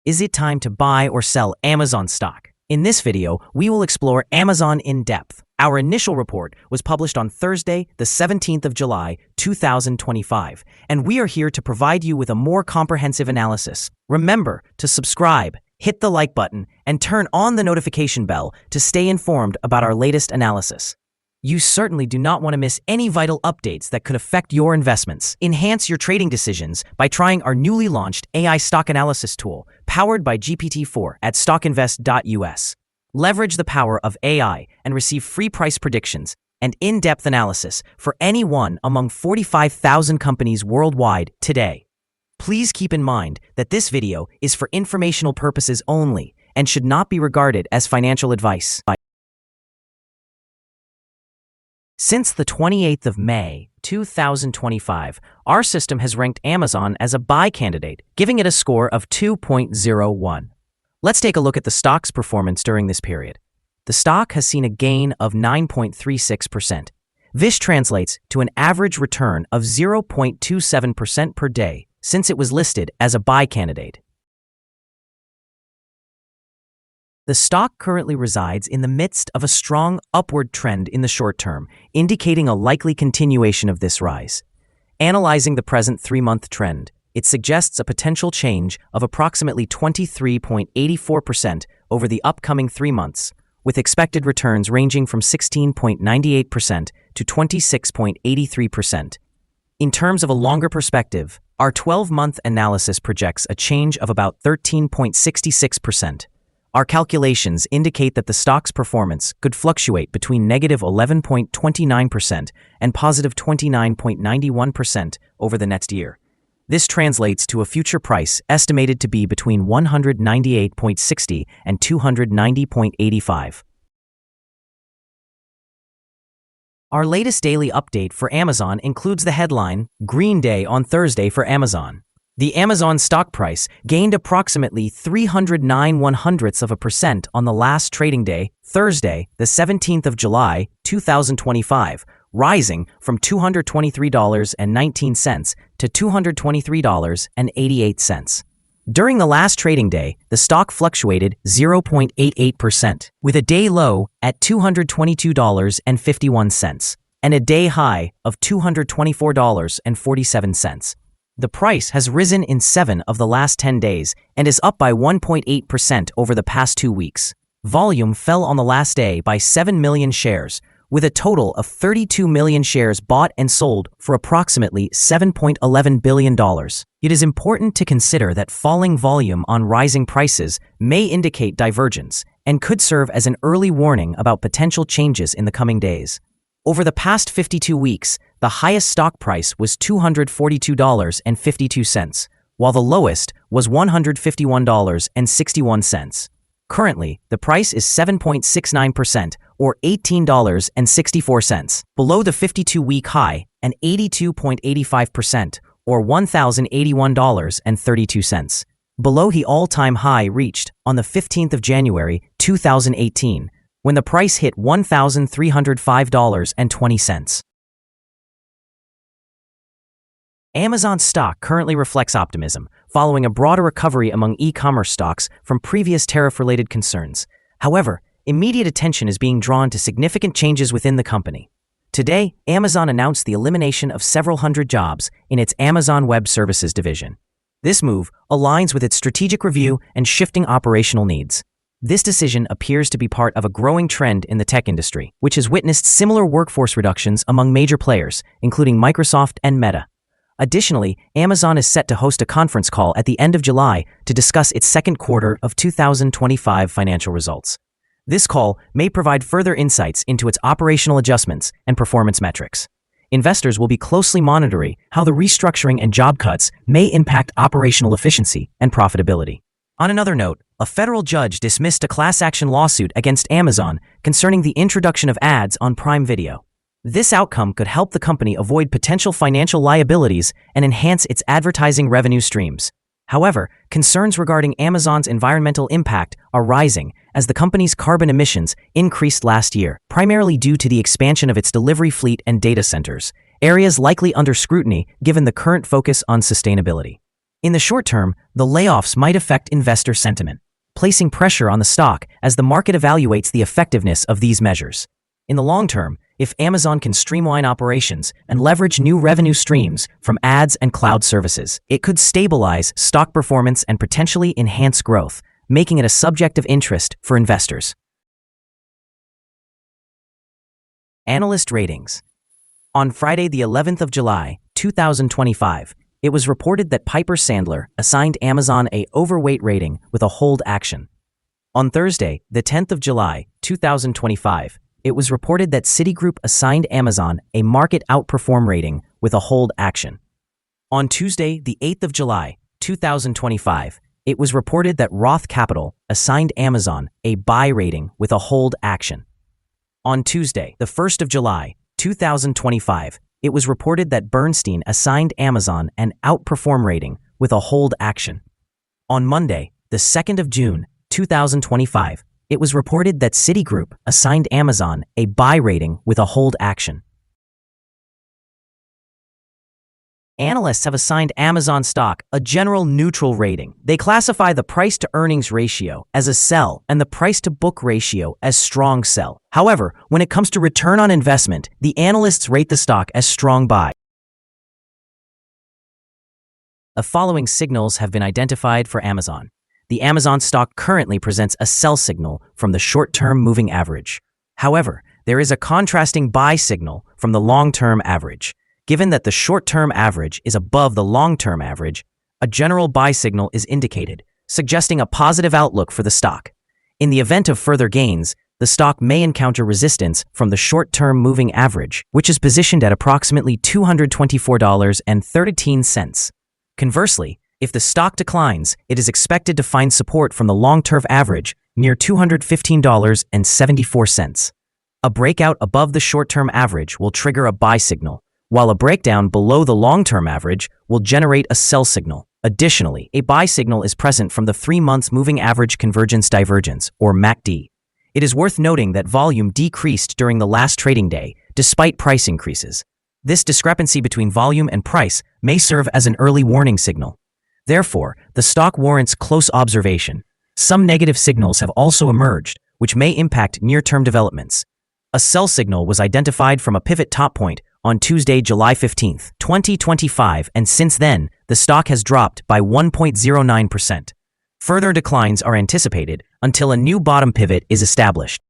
Is it time to buy or sell Amazon stock? In this video, we will explore Amazon in depth. Our initial report was published on Thursday, the 17th of July, 2025, and we are here to provide you with a more comprehensive analysis. Remember to subscribe, hit the like button, and turn on the notification bell to stay informed about our latest analysis. You certainly do not want to miss any vital updates that could affect your investments. Enhance your trading decisions by trying our newly launched AI stock analysis tool, powered by GPT-4 at StockInvest.us. Leverage the power of AI and receive free price predictions and in-depth analysis for any one among 45,000 companies worldwide today. Please keep in mind that this video is for informational purposes only and should not be regarded as financial advice. Since the 28th of May, 2025, our system has ranked Amazon as a buy candidate, giving it a score of 2.01. Let's take a look at the stock's performance during this period. The stock has seen a gain of 9.36%. This translates to an average return of 0.27% per day since it was listed as a buy candidate. The stock currently resides in the midst of a strong upward trend in the short term, indicating a likely continuation of this rise. Analyzing the present 3-month trend, it suggests a potential change of approximately 23.84% over the upcoming 3 months, with expected returns ranging from 16.98% to 26.83%. In terms of a longer perspective, our 12-month analysis projects a change of about 13.66%. Our calculations indicate that the stock's performance could fluctuate between negative 11.29% and positive 29.91% over the next year. This translates to a future price estimated to be between 198.60 and 290.85. Our latest daily update for Amazon includes the headline, Green Day on Thursday for Amazon. The Amazon stock price gained approximately 0.0309% on the last trading day, Thursday, the 17th of July, 2025, rising from $223.19 to $223.88. During the last trading day, the stock fluctuated 0.88%, with a day low at $222.51 and a day high of $224.47. The price has risen in 7 of the last 10 days and is up by 1.8% over the past 2 weeks. Volume fell on the last day by 7 million shares, with a total of 32 million shares bought and sold for approximately $7.11 billion. It is important to consider that falling volume on rising prices may indicate divergence and could serve as an early warning about potential changes in the coming days. Over the past 52 weeks, the highest stock price was $242.52, while the lowest was $151.61. Currently, the price is 7.69% or $18.64, below the 52-week high, and 82.85% or $1,081.32, below the all-time high reached on the 15th of January, 2018, when the price hit $1,305.20. Amazon stock currently reflects optimism, following a broader recovery among e-commerce stocks from previous tariff-related concerns. However, immediate attention is being drawn to significant changes within the company. Today, Amazon announced the elimination of several hundred jobs in its Amazon Web Services division. This move aligns with its strategic review and shifting operational needs. This decision appears to be part of a growing trend in the tech industry, which has witnessed similar workforce reductions among major players, including Microsoft and Meta. Additionally, Amazon is set to host a conference call at the end of July to discuss its second quarter of 2025 financial results. This call may provide further insights into its operational adjustments and performance metrics. Investors will be closely monitoring how the restructuring and job cuts may impact operational efficiency and profitability. On another note, a federal judge dismissed a class action lawsuit against Amazon concerning the introduction of ads on Prime Video. This outcome could help the company avoid potential financial liabilities and enhance its advertising revenue streams. However, concerns regarding Amazon's environmental impact are rising as the company's carbon emissions increased last year, primarily due to the expansion of its delivery fleet and data centers, areas likely under scrutiny given the current focus on sustainability. In the short term, the layoffs might affect investor sentiment, placing pressure on the stock as the market evaluates the effectiveness of these measures. In the long term, if Amazon can streamline operations and leverage new revenue streams from ads and cloud services, it could stabilize stock performance and potentially enhance growth, making it a subject of interest for investors. Analyst ratings. On Friday, the 11th of July, 2025, it was reported that Piper Sandler assigned Amazon a overweight rating with a hold action. On Thursday, the 10th of July, 2025, it was reported that Citigroup assigned Amazon a market outperform rating with a hold action. On Tuesday, the 8th of July, 2025, it was reported that Roth Capital assigned Amazon a buy rating with a hold action. On Tuesday, the 1st of July, 2025, it was reported that Bernstein assigned Amazon an outperform rating with a hold action. On Monday, the 2nd of June, 2025, it was reported that Citigroup assigned Amazon a buy rating with a hold action. Analysts have assigned Amazon stock a general neutral rating. They classify the price-to-earnings ratio as a sell and the price-to-book ratio as strong sell. However, when it comes to return on investment, the analysts rate the stock as strong buy. The following signals have been identified for Amazon. The Amazon stock currently presents a sell signal from the short-term moving average. However, there is a contrasting buy signal from the long-term average. Given that the short-term average is above the long-term average, a general buy signal is indicated, suggesting a positive outlook for the stock. In the event of further gains, the stock may encounter resistance from the short-term moving average, which is positioned at approximately $224.13. Conversely, if the stock declines, it is expected to find support from the long-term average near $215.74. A breakout above the short-term average will trigger a buy signal, while a breakdown below the long-term average will generate a sell signal. Additionally, a buy signal is present from the 3-month moving average convergence divergence, or MACD. It is worth noting that volume decreased during the last trading day, despite price increases. This discrepancy between volume and price may serve as an early warning signal. Therefore, the stock warrants close observation. Some negative signals have also emerged, which may impact near-term developments. A sell signal was identified from a pivot top point on Tuesday, July 15, 2025, and since then, the stock has dropped by 1.09%. Further declines are anticipated until a new bottom pivot is established.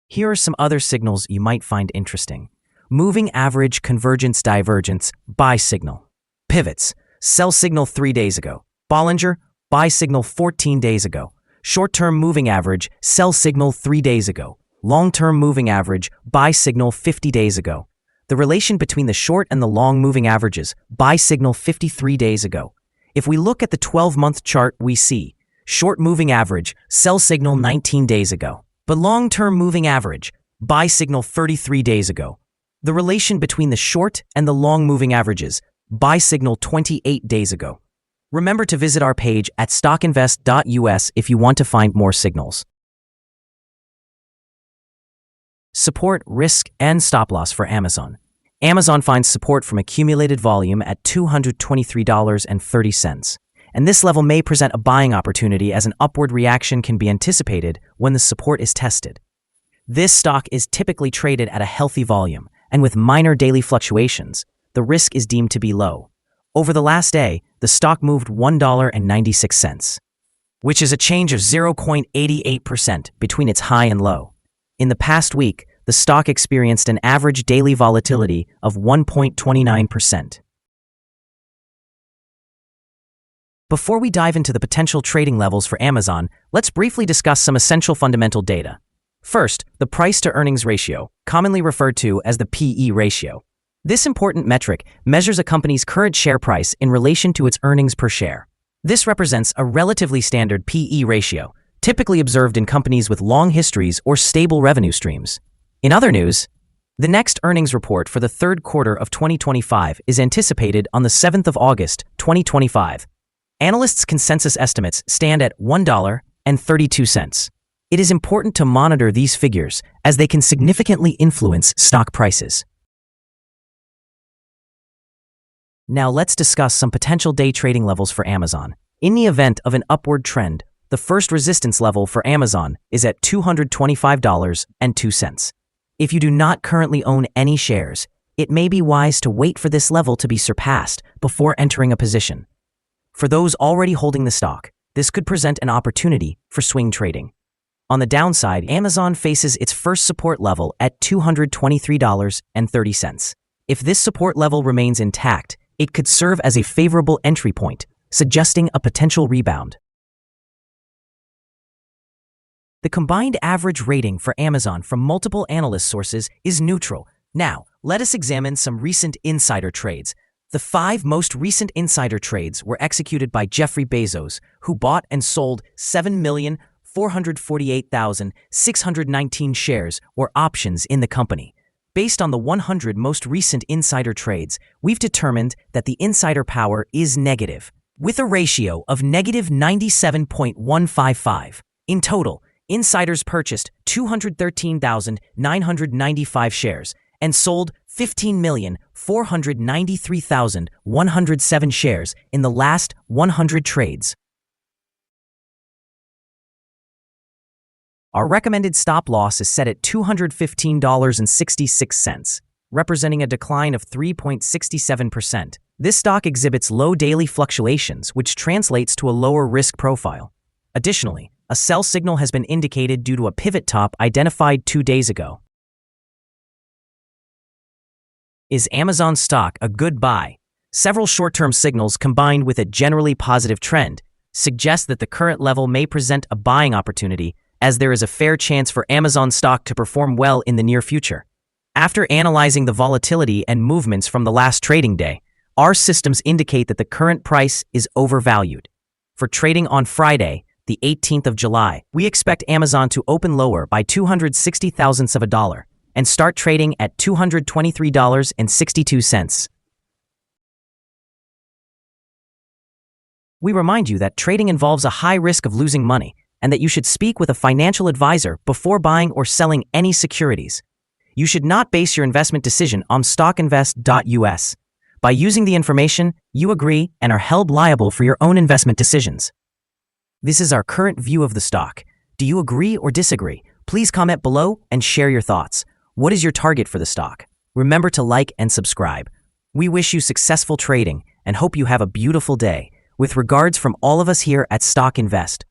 Here are some other signals you might find interesting. Moving average convergence divergence, buy signal. Pivots, sell signal 3 days ago. Bollinger, buy signal 14 days ago. Short-term moving average, sell signal 3 days ago. Long-term moving average, buy signal 50 days ago. The relation between the short and the long moving averages, buy signal 53 days ago. If we look at the 12-month chart, we see short moving average, sell signal 19 days ago, but long-term moving average, buy signal 33 days ago. The relation between the short and the long moving averages, buy signal 28 days ago. Remember to visit our page at StockInvest.us if you want to find more signals. Support, risk, and stop loss for Amazon. Amazon finds support from accumulated volume at $223.30, and this level may present a buying opportunity as an upward reaction can be anticipated when the support is tested. This stock is typically traded at a healthy volume, and with minor daily fluctuations, the risk is deemed to be low. Over the last day, the stock moved $1.96, which is a change of 0.88% between its high and low. In the past week, the stock experienced an average daily volatility of 1.29%. Before we dive into the potential trading levels for Amazon, let's briefly discuss some essential fundamental data. First, the price-to-earnings ratio, commonly referred to as the PE ratio. This important metric measures a company's current share price in relation to its earnings per share. This represents a relatively standard PE ratio, typically observed in companies with long histories or stable revenue streams. In other news, the next earnings report for the third quarter of 2025 is anticipated on the 7th of August, 2025. Analysts' consensus estimates stand at $1.32. It is important to monitor these figures as they can significantly influence stock prices. Now let's discuss some potential day trading levels for Amazon. In the event of an upward trend, the first resistance level for Amazon is at $225.02. If you do not currently own any shares, it may be wise to wait for this level to be surpassed before entering a position. For those already holding the stock, this could present an opportunity for swing trading. On the downside, Amazon faces its first support level at $223.30. If this support level remains intact, it could serve as a favorable entry point, suggesting a potential rebound. The combined average rating for Amazon from multiple analyst sources is neutral. Now, let us examine some recent insider trades. The 5 most recent insider trades were executed by Jeffrey Bezos, who bought and sold 7,448,619 shares or options in the company. Based on the 100 most recent insider trades, we've determined that the insider power is negative, with a ratio of negative 97.155. In total, insiders purchased 213,995 shares and sold 15,493,107 shares in the last 100 trades. Our recommended stop loss is set at $215.66, representing a decline of 3.67%. This stock exhibits low daily fluctuations, which translates to a lower risk profile. Additionally, a sell signal has been indicated due to a pivot top identified 2 days ago. Is Amazon stock a good buy? Several short-term signals combined with a generally positive trend suggest that the current level may present a buying opportunity, as there is a fair chance for Amazon stock to perform well in the near future. After analyzing the volatility and movements from the last trading day, our systems indicate that the current price is overvalued. For trading on Friday, the 18th of July, we expect Amazon to open lower by 260 thousandths of a dollar and start trading at $223.62. We remind you that trading involves a high risk of losing money and that you should speak with a financial advisor before buying or selling any securities. You should not base your investment decision on StockInvest.us. By using the information, you agree and are held liable for your own investment decisions. This is our current view of the stock. Do you agree or disagree? Please comment below and share your thoughts. What is your target for the stock? Remember to like and subscribe. We wish you successful trading and hope you have a beautiful day. With regards from all of us here at Stock Invest.